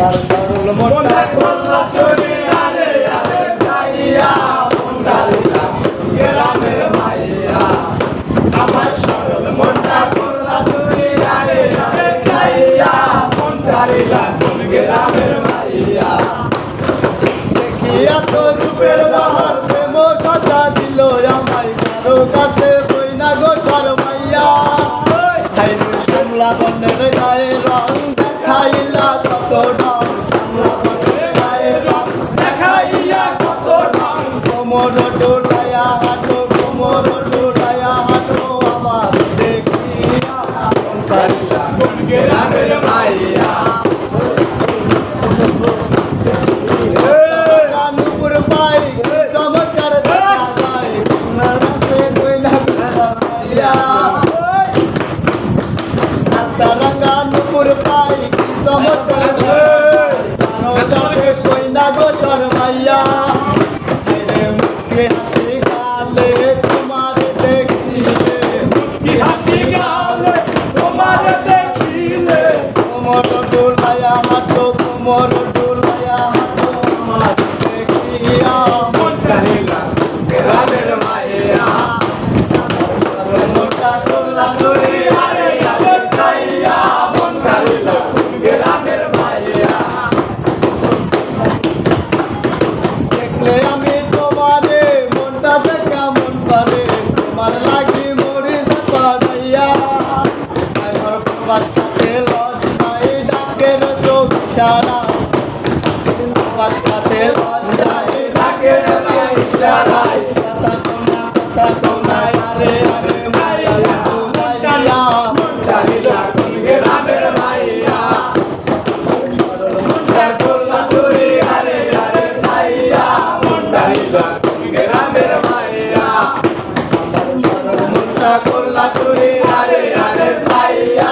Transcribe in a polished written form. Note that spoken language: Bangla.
সরল মনটা করলা চুরি আরে আরে চাইয়া মনটা দিলা গ্রামের মাইয়া আমার সরল মনটা করলা চুরি আরে আরে চাইয়া মনটা দিলা গ্রামের মাইয়া দেখিয়া তো রূপের বাহার প্রেম সাজা দিল আমায় কারো কাছে বই না গো শরমাইয়া শ্যামলা বনের গায়ে রং দেখাইলা কত রং শ্যামলা বনের গায়ে রং দেখাইয়া কত রং কোমর ডোলাইয়া হাঁটো কোমর ডোলাইয়া হাঁটো আমার দেখিয়া মন কারিলা কোন গ্রামের মাইয়া রানুপুর পাই চমৎকার দেখা যায় কন্যার কাছে বই না গো শরমাইয়া রঙা নুপুর পাই চমৎকার কাছে কই না গো শরমাইয়া মুস্কি হাসি গালে তোমার দেখিলে মুস্কি হাসি গালে তোমার দেখিলে কোমর ডোলাইয়া হাঁটো কোমর ডোলাইয়া হাঁটো আমার দেখিয়া মন কারিলা গ্রামের মাইয়া মনটা করলা চুরি আরে আরে চাইয়া মন কারিলা গ্রামের মাইয়া দেখলে আমি তোমারে মনটা দেখা মন পারে তোমার লাগি মরিস পাড়াইয়া আমার প্রবাস কাটে লজ্জায় ডাকের চোখ ইশারা প্রবাস কাটে লজ্জায় ডাকের ইশারায় কথা কোনায় আরে আরে মাইয়া মাইয়া মন কারিলা গ্রামের মাইয়া সরল মনটা করলা চুরি আরে আরে চাইয়া মন কারিলা গ্রামের মাইয়া সরল মনটা করলা চুরি আরে আরে চাইয়া